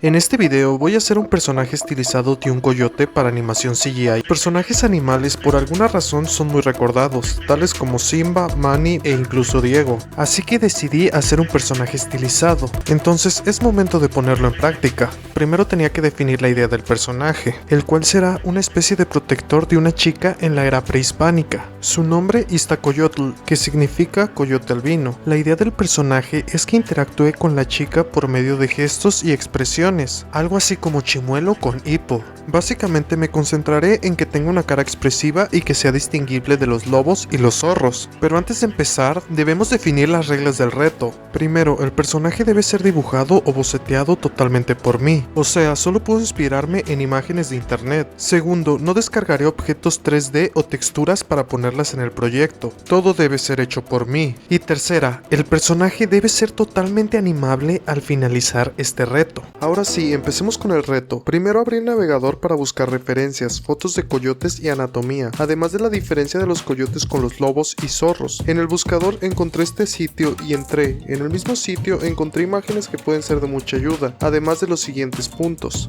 En este video voy a hacer un personaje estilizado de un coyote para animación CGI. Personajes animales por alguna razón son muy recordados, tales como Simba, Manny e incluso Diego. Así que decidí hacer un personaje estilizado, entonces es momento de ponerlo en práctica. Primero tenía que definir la idea del personaje, el cual será una especie de protector de una chica en la era prehispánica. Su nombre Iztacoyotl, que significa coyote albino. La idea del personaje es que interactúe con la chica por medio de gestos y expresiones, algo así como Chimuelo con hipo. Básicamente me concentraré en que tenga una cara expresiva y que sea distinguible de los lobos y los zorros. Pero antes de empezar, debemos definir las reglas del reto. Primero, el personaje debe ser dibujado o boceteado totalmente por mí, o sea, solo puedo inspirarme en imágenes de internet. Segundo, no descargaré objetos 3D o texturas para ponerlas en el proyecto, todo debe ser hecho por mí. Y tercera, el personaje debe ser totalmente animable al finalizar este reto. Ahora sí, empecemos con el reto. Primero abrí el navegador para buscar referencias, fotos de coyotes y anatomía, además de la diferencia de los coyotes con los lobos y zorros. En el buscador encontré este sitio y entré. En el mismo sitio encontré imágenes que pueden ser de mucha ayuda, además de los siguientes puntos.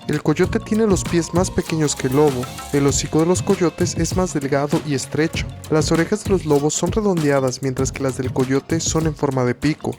El coyote tiene los pies más pequeños que el lobo, el hocico de los coyotes es más delgado y estrecho, las orejas de los lobos son redondeadas mientras que las del coyote son en forma de pico.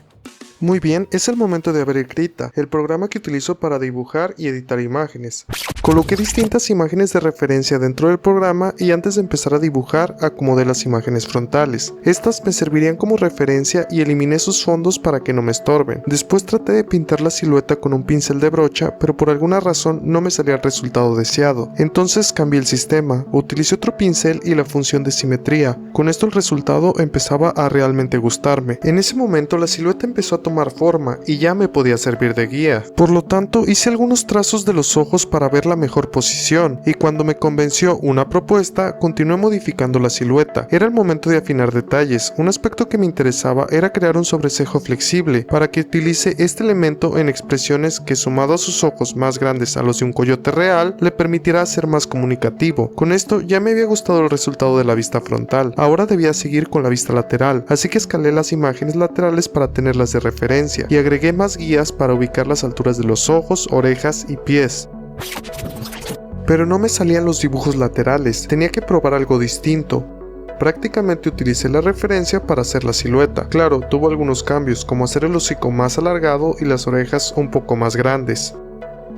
Muy bien, es el momento de abrir Krita, el programa que utilizo para dibujar y editar imágenes. Coloqué distintas imágenes de referencia dentro del programa y antes de empezar a dibujar acomodé las imágenes frontales. Estas me servirían como referencia y eliminé sus fondos para que no me estorben. Después traté de pintar la silueta con un pincel de brocha, pero por alguna razón no me salía el resultado deseado. Entonces cambié el sistema, utilicé otro pincel y la función de simetría. Con esto el resultado empezaba a realmente gustarme. En ese momento la silueta empezó a tomar forma y ya me podía servir de guía. Por lo tanto, hice algunos trazos de los ojos para ver la mejor posición y cuando me convenció una propuesta, continué modificando la silueta. Era el momento de afinar detalles. Un aspecto que me interesaba era crear un sobrecejo flexible para que utilice este elemento en expresiones que sumado a sus ojos más grandes a los de un coyote real, le permitirá ser más comunicativo. Con esto ya me había gustado el resultado de la vista frontal. Ahora debía seguir con la vista lateral, así que escalé las imágenes laterales para tenerlas de referencia y agregué más guías para ubicar las alturas de los ojos, orejas y pies. Pero no me salían los dibujos laterales, tenía que probar algo distinto. Prácticamente utilicé la referencia para hacer la silueta. Claro, tuvo algunos cambios, como hacer el hocico más alargado y las orejas un poco más grandes.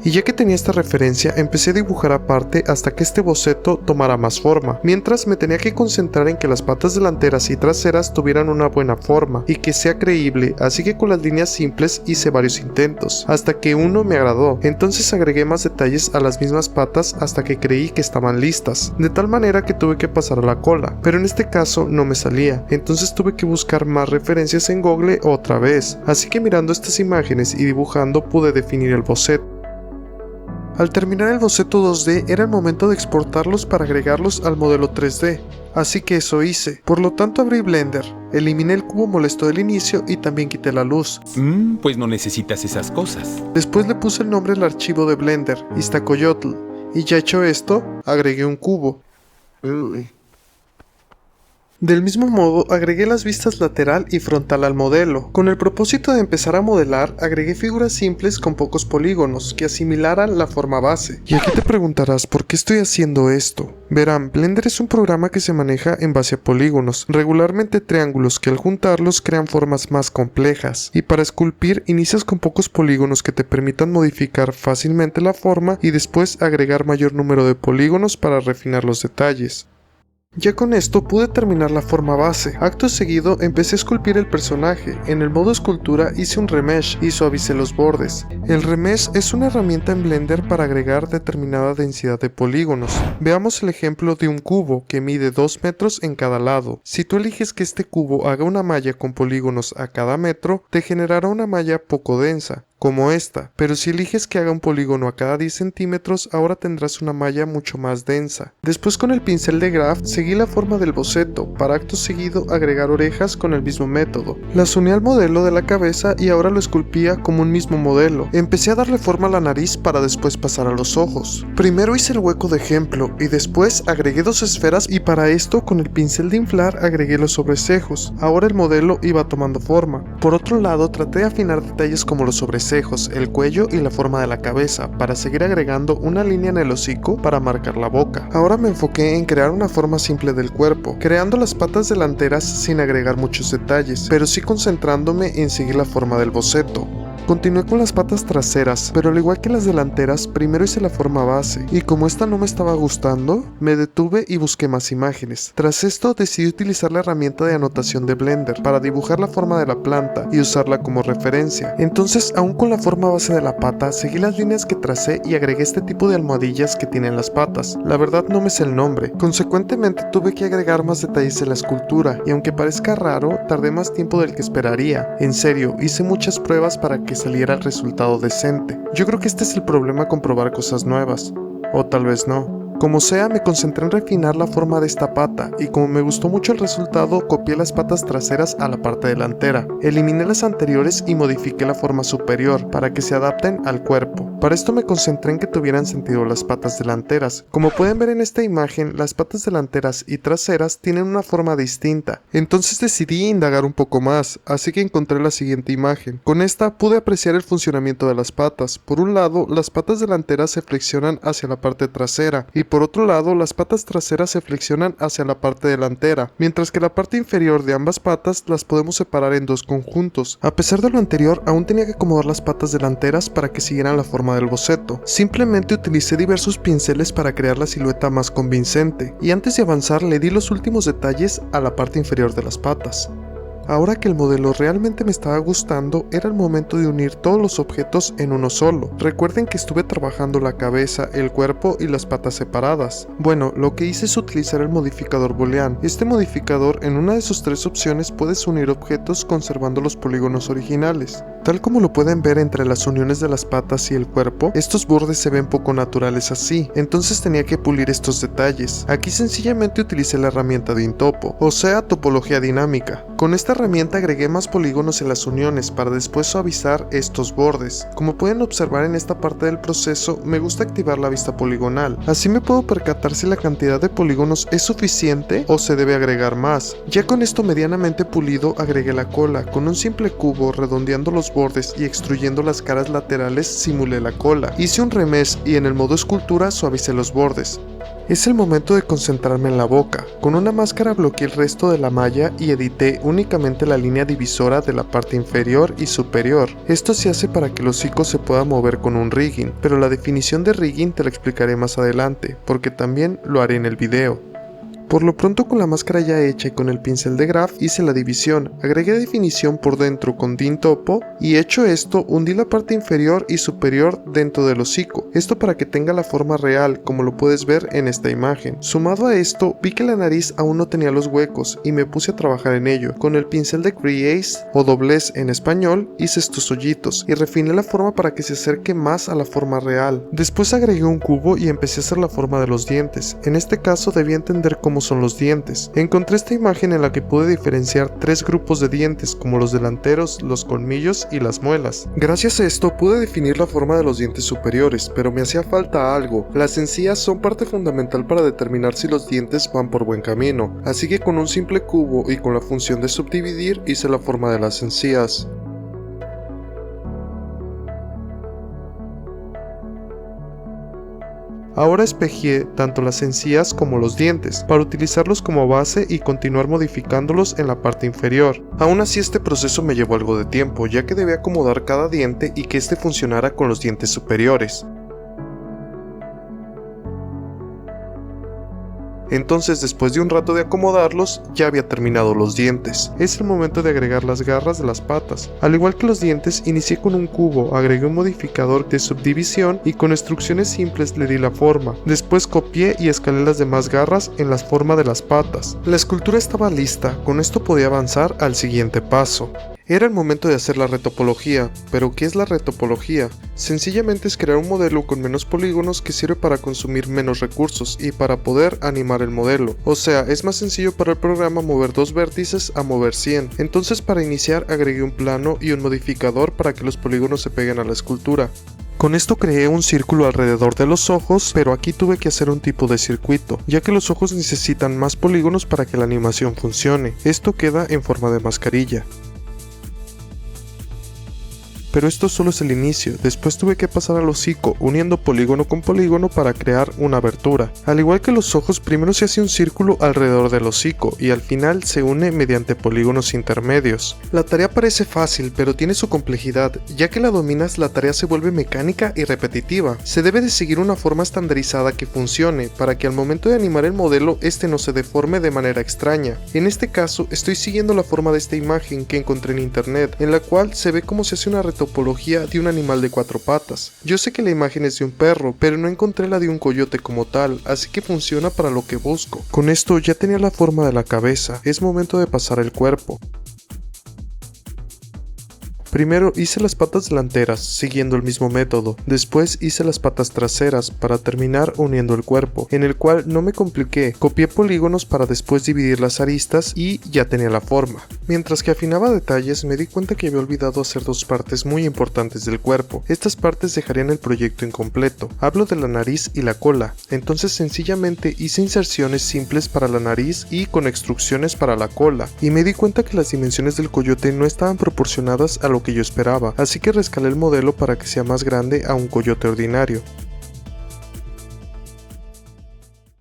Y ya que tenía esta referencia, empecé a dibujar aparte hasta que este boceto tomara más forma, mientras me tenía que concentrar en que las patas delanteras y traseras tuvieran una buena forma y que sea creíble, así que con las líneas simples hice varios intentos, hasta que uno me agradó, entonces agregué más detalles a las mismas patas hasta que creí que estaban listas, de tal manera que tuve que pasar a la cola, pero en este caso no me salía, entonces tuve que buscar más referencias en Google otra vez, así que mirando estas imágenes y dibujando pude definir el boceto. Al terminar el boceto 2D era el momento de exportarlos para agregarlos al modelo 3D, así que eso hice. Por lo tanto abrí Blender, eliminé el cubo molesto del inicio y también quité la luz. Pues no necesitas esas cosas. Después le puse el nombre al archivo de Blender, Iztacoyotl, y ya hecho esto, agregué un cubo. Del mismo modo, agregué las vistas lateral y frontal al modelo. Con el propósito de empezar a modelar, agregué figuras simples con pocos polígonos que asimilaran la forma base. Y aquí te preguntarás, ¿por qué estoy haciendo esto? Verán, Blender es un programa que se maneja en base a polígonos, regularmente triángulos que al juntarlos crean formas más complejas. Y para esculpir, inicias con pocos polígonos que te permitan modificar fácilmente la forma y después agregar mayor número de polígonos para refinar los detalles. Ya con esto pude terminar la forma base. Acto seguido empecé a esculpir el personaje. En el modo escultura hice un remesh y suavicé los bordes. El remesh es una herramienta en Blender para agregar determinada densidad de polígonos. Veamos el ejemplo de un cubo que mide 2 metros en cada lado. Si tú eliges que este cubo haga una malla con polígonos a cada metro, te generará una malla poco densa, como esta, pero si eliges que haga un polígono a cada 10 centímetros, ahora tendrás una malla mucho más densa. Después con el pincel de Graph seguí la forma del boceto, para acto seguido agregar orejas con el mismo método. Las uní al modelo de la cabeza y ahora lo esculpía como un mismo modelo. Empecé a darle forma a la nariz para después pasar a los ojos. Primero hice el hueco de ejemplo y después agregué 2 esferas y para esto con el pincel de inflar agregué los sobrecejos. Ahora el modelo iba tomando forma. Por otro lado traté de afinar detalles como los sobrecejos entrecejos, el cuello y la forma de la cabeza, para seguir agregando una línea en el hocico para marcar la boca. Ahora me enfoqué en crear una forma simple del cuerpo, creando las patas delanteras sin agregar muchos detalles, pero sí concentrándome en seguir la forma del boceto. Continué con las patas traseras, pero al igual que las delanteras, primero hice la forma base, y como esta no me estaba gustando, me detuve y busqué más imágenes. Tras esto decidí utilizar la herramienta de anotación de Blender para dibujar la forma de la planta y usarla como referencia. Entonces, aún con la forma base de la pata, seguí las líneas que tracé y agregué este tipo de almohadillas que tienen las patas. La verdad no me sé el nombre. Consecuentemente tuve que agregar más detalles en la escultura, y aunque parezca raro, tardé más tiempo del que esperaría. En serio, hice muchas pruebas para que saliera el resultado decente. Yo creo que este es el problema con probar cosas nuevas. O tal vez no. Como sea, me concentré en refinar la forma de esta pata, y como me gustó mucho el resultado, copié las patas traseras a la parte delantera. Eliminé las anteriores y modifiqué la forma superior para que se adapten al cuerpo. Para esto me concentré en que tuvieran sentido las patas delanteras. Como pueden ver en esta imagen, las patas delanteras y traseras tienen una forma distinta. Entonces decidí indagar un poco más, así que encontré la siguiente imagen. Con esta pude apreciar el funcionamiento de las patas. Por un lado, las patas delanteras se flexionan hacia la parte trasera, y por otro lado, las patas traseras se flexionan hacia la parte delantera, mientras que la parte inferior de ambas patas las podemos separar en dos conjuntos. A pesar de lo anterior, aún tenía que acomodar las patas delanteras para que siguieran la forma del boceto. Simplemente utilicé diversos pinceles para crear la silueta más convincente, y antes de avanzar le di los últimos detalles a la parte inferior de las patas. Ahora que el modelo realmente me estaba gustando, era el momento de unir todos los objetos en uno solo. Recuerden que estuve trabajando la cabeza, el cuerpo y las patas separadas. Bueno, lo que hice es utilizar el modificador boolean. Este modificador, en una de sus tres opciones, puedes unir objetos conservando los polígonos originales. Tal como lo pueden ver entre las uniones de las patas y el cuerpo, estos bordes se ven poco naturales así, entonces tenía que pulir estos detalles. Aquí sencillamente utilicé la herramienta de Intopo, o sea, topología dinámica. Con esta herramienta agregué más polígonos en las uniones para después suavizar estos bordes. Como pueden observar en esta parte del proceso, me gusta activar la vista poligonal. Así me puedo percatar si la cantidad de polígonos es suficiente o se debe agregar más. Ya con esto medianamente pulido, agregué la cola. Con un simple cubo, redondeando los bordes y extruyendo las caras laterales, simulé la cola. Hice un remesh y en el modo escultura suavicé los bordes. Es el momento de concentrarme en la boca. Con una máscara bloqueé el resto de la malla y edité únicamente la línea divisora de la parte inferior y superior. Esto se hace para que el hocico se pueda mover con un rigging, pero la definición de rigging te la explicaré más adelante, porque también lo haré en el video. Por lo pronto, con la máscara ya hecha y con el pincel de Graph hice la división, agregué definición por dentro con DIN-Topo y hecho esto hundí la parte inferior y superior dentro del hocico, esto para que tenga la forma real como lo puedes ver en esta imagen. Sumado a esto, vi que la nariz aún no tenía los huecos y me puse a trabajar en ello. Con el pincel de Crease o doblez en español hice estos hoyitos y refiné la forma para que se acerque más a la forma real. Después agregué un cubo y empecé a hacer la forma de los dientes. En este caso debí entender cómo son los dientes. Encontré esta imagen en la que pude diferenciar tres grupos de dientes como los delanteros, los colmillos y las muelas. Gracias a esto pude definir la forma de los dientes superiores, pero me hacía falta algo. Las encías son parte fundamental para determinar si los dientes van por buen camino, así que con un simple cubo y con la función de subdividir hice la forma de las encías. Ahora espejié tanto las encías como los dientes, para utilizarlos como base y continuar modificándolos en la parte inferior. Aún así este proceso me llevó algo de tiempo, ya que debía acomodar cada diente y que este funcionara con los dientes superiores. Entonces, después de un rato de acomodarlos, ya había terminado los dientes. Es el momento de agregar las garras de las patas. Al igual que los dientes, inicié con un cubo, agregué un modificador de subdivisión y con instrucciones simples le di la forma. Después copié y escalé las demás garras en la forma de las patas. La escultura estaba lista, con esto podía avanzar al siguiente paso. Era el momento de hacer la retopología, pero ¿qué es la retopología? Sencillamente es crear un modelo con menos polígonos que sirve para consumir menos recursos y para poder animar el modelo. O sea, es más sencillo para el programa mover 2 vértices a mover 100. Entonces para iniciar agregué un plano y un modificador para que los polígonos se peguen a la escultura. Con esto creé un círculo alrededor de los ojos, pero aquí tuve que hacer un tipo de circuito, ya que los ojos necesitan más polígonos para que la animación funcione. Esto queda en forma de mascarilla. pero esto solo es el inicio. Después tuve que pasar al hocico, uniendo polígono con polígono para crear una abertura. Al igual que los ojos, primero se hace un círculo alrededor del hocico y al final se une mediante polígonos intermedios. La tarea parece fácil, pero tiene su complejidad. Ya que la dominas, la tarea se vuelve mecánica y repetitiva. Se debe de seguir una forma estandarizada que funcione, para que al momento de animar el modelo, este no se deforme de manera extraña. En este caso, estoy siguiendo la forma de esta imagen que encontré en internet, en la cual se ve cómo se hace una retopología de un animal de 4 patas. Yo sé que la imagen es de un perro, pero no encontré la de un coyote como tal, así que funciona para lo que busco. Con esto ya tenía la forma de la cabeza, es momento de pasar el cuerpo. Primero hice las patas delanteras, siguiendo el mismo método. Después hice las patas traseras, para terminar uniendo el cuerpo, en el cual no me compliqué. Copié polígonos para después dividir las aristas y ya tenía la forma. Mientras que afinaba detalles, me di cuenta que había olvidado hacer 2 partes muy importantes del cuerpo. Estas partes dejarían el proyecto incompleto. Hablo de la nariz y la cola. Entonces sencillamente hice inserciones simples para la nariz y con extrusiones para la cola. Y me di cuenta que las dimensiones del coyote no estaban proporcionadas a lo que yo esperaba, así que rescalé el modelo para que sea más grande a un coyote ordinario.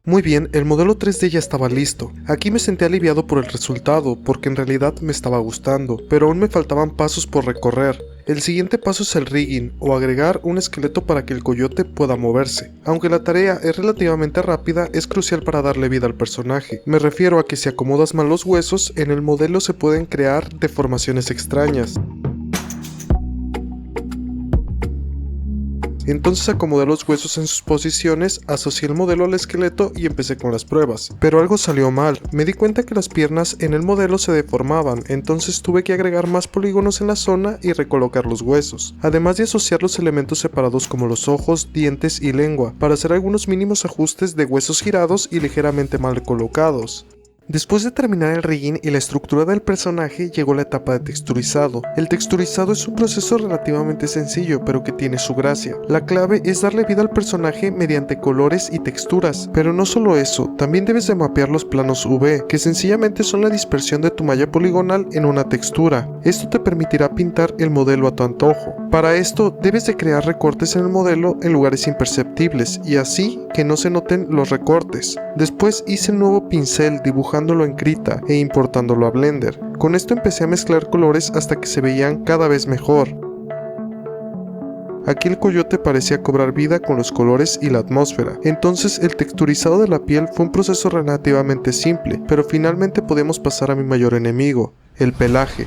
Muy bien, el modelo 3D ya estaba listo. Aquí me sentí aliviado por el resultado, porque en realidad me estaba gustando, pero aún me faltaban pasos por recorrer. El siguiente paso es el rigging, o agregar un esqueleto para que el coyote pueda moverse. Aunque la tarea es relativamente rápida, es crucial para darle vida al personaje. Me refiero a que si acomodas mal los huesos, en el modelo se pueden crear deformaciones extrañas. Entonces acomodé los huesos en sus posiciones, asocié el modelo al esqueleto y empecé con las pruebas. Pero algo salió mal, me di cuenta que las piernas en el modelo se deformaban, entonces tuve que agregar más polígonos en la zona y recolocar los huesos. Además de asociar los elementos separados como los ojos, dientes y lengua, para hacer algunos mínimos ajustes de huesos girados y ligeramente mal colocados. Después de terminar el rigging y la estructura del personaje, llegó la etapa de texturizado. El texturizado es un proceso relativamente sencillo, pero que tiene su gracia. La clave es darle vida al personaje mediante colores y texturas, pero no solo eso, también debes de mapear los planos UV, que sencillamente son la dispersión de tu malla poligonal en una textura. Esto te permitirá pintar el modelo a tu antojo. Para esto, debes de crear recortes en el modelo en lugares imperceptibles, y así que no se noten los recortes. Después hice el nuevo pincel dibujándolo en Krita e importándolo a Blender. Con esto empecé a mezclar colores hasta que se veían cada vez mejor. Aquí el coyote parecía cobrar vida con los colores y la atmósfera. Entonces el texturizado de la piel fue un proceso relativamente simple, pero finalmente podemos pasar a mi mayor enemigo, el pelaje.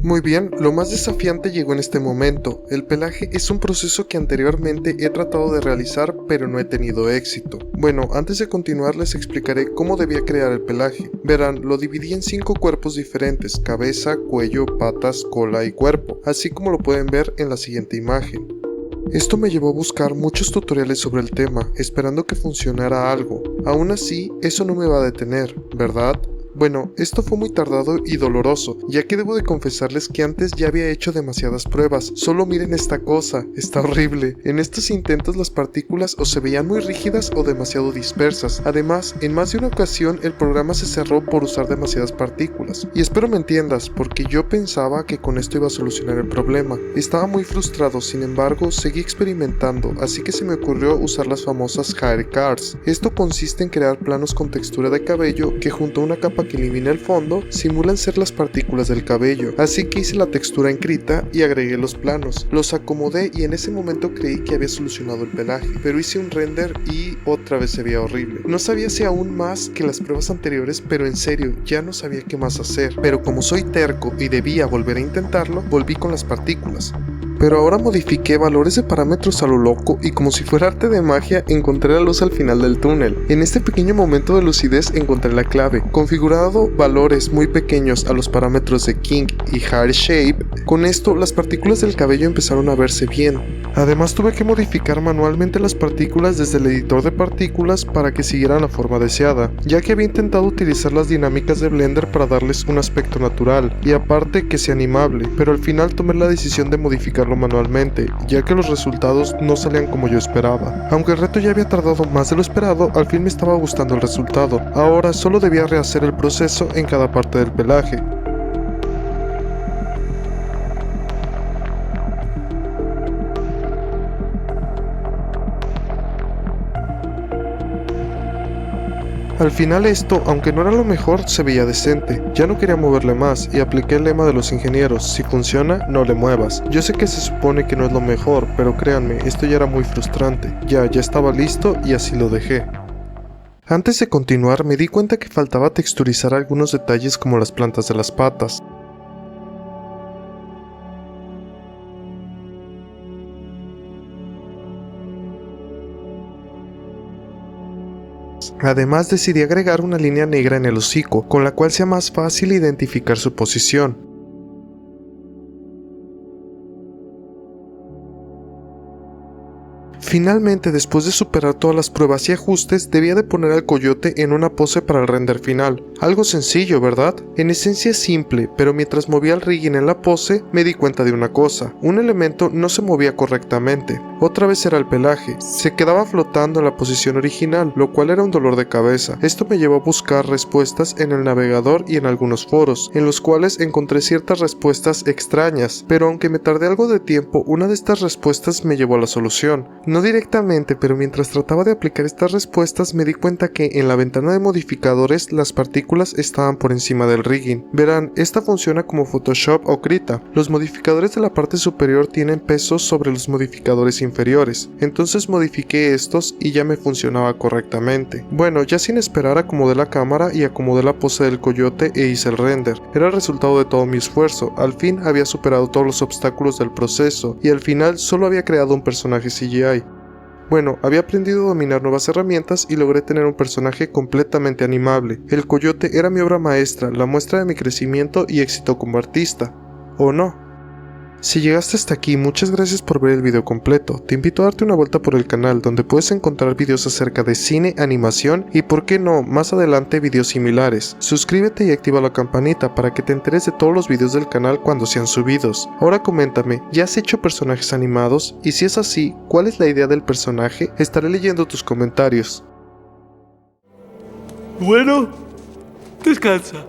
Muy bien, lo más desafiante llegó en este momento. El pelaje es un proceso que anteriormente he tratado de realizar, pero no he tenido éxito. Bueno, antes de continuar les explicaré cómo debía crear el pelaje. Verán, lo dividí en 5 cuerpos diferentes: cabeza, cuello, patas, cola y cuerpo, así como lo pueden ver en la siguiente imagen. Esto me llevó a buscar muchos tutoriales sobre el tema, esperando que funcionara algo. Aún así, eso no me va a detener, ¿verdad? Bueno, esto fue muy tardado y doloroso, ya que debo de confesarles que antes ya había hecho demasiadas pruebas. Solo miren esta cosa, está horrible. En estos intentos las partículas o se veían muy rígidas o demasiado dispersas. Además, en más de una ocasión el programa se cerró por usar demasiadas partículas. Y espero me entiendas, porque yo pensaba que con esto iba a solucionar el problema. Estaba muy frustrado, sin embargo, seguí experimentando, así que se me ocurrió usar las famosas hair cards. Esto consiste en crear planos con textura de cabello que junto a una capa que elimina el fondo, simulan ser las partículas del cabello. Así que hice la textura en Krita y agregué los planos. Los acomodé y en ese momento creí que había solucionado el pelaje, pero hice un render y otra vez se veía horrible. No sabía si aún más que las pruebas anteriores, pero en serio, ya no sabía qué más hacer. Pero como soy terco y debía volver a intentarlo, volví con las partículas. Pero ahora modifiqué valores de parámetros a lo loco y como si fuera arte de magia encontré la luz al final del túnel. En este pequeño momento de lucidez encontré la clave. Configurado valores muy pequeños a los parámetros de kink y hair shape, con esto las partículas del cabello empezaron a verse bien. Además tuve que modificar manualmente las partículas desde el editor de partículas para que siguieran la forma deseada, ya que había intentado utilizar las dinámicas de Blender para darles un aspecto natural y aparte que sea animable, pero al final tomé la decisión de modificarlo manualmente, ya que los resultados no salían como yo esperaba. Aunque el reto ya había tardado más de lo esperado, al fin me estaba gustando el resultado. Ahora solo debía rehacer el proceso en cada parte del pelaje. Al final esto, aunque no era lo mejor, se veía decente. Ya no quería moverle más y apliqué el lema de los ingenieros: si funciona, no le muevas. Yo sé que se supone que no es lo mejor, pero créanme, esto ya era muy frustrante. Ya estaba listo y así lo dejé. Antes de continuar, me di cuenta que faltaba texturizar algunos detalles como las plantas de las patas. Además, decidí agregar una línea negra en el hocico, con la cual sea más fácil identificar su posición. Finalmente, después de superar todas las pruebas y ajustes, debía de poner al coyote en una pose para el render final. Algo sencillo, ¿verdad? En esencia es simple, pero mientras movía el rigging en la pose, me di cuenta de una cosa: un elemento no se movía correctamente. Otra vez era el pelaje, se quedaba flotando en la posición original, lo cual era un dolor de cabeza. Esto me llevó a buscar respuestas en el navegador y en algunos foros, en los cuales encontré ciertas respuestas extrañas, pero aunque me tardé algo de tiempo, una de estas respuestas me llevó a la solución. No directamente, pero mientras trataba de aplicar estas respuestas me di cuenta que en la ventana de modificadores las partículas estaban por encima del rigging. Verán, esta funciona como Photoshop o Krita. Los modificadores de la parte superior tienen pesos sobre los modificadores inferiores, entonces modifiqué estos y ya me funcionaba correctamente. Bueno, ya sin esperar acomodé la cámara y acomodé la pose del coyote e hice el render. Era el resultado de todo mi esfuerzo. Al fin había superado todos los obstáculos del proceso y al final solo había creado un personaje CGI. Bueno, había aprendido a dominar nuevas herramientas y logré tener un personaje completamente animable. El coyote era mi obra maestra, la muestra de mi crecimiento y éxito como artista. ¿O no? Si llegaste hasta aquí, muchas gracias por ver el video completo. Te invito a darte una vuelta por el canal, donde puedes encontrar videos acerca de cine, animación y, por qué no, más adelante videos similares. Suscríbete y activa la campanita para que te enteres de todos los videos del canal cuando sean subidos. Ahora coméntame, ¿ya has hecho personajes animados? Y si es así, ¿cuál es la idea del personaje? Estaré leyendo tus comentarios. Bueno, descansa.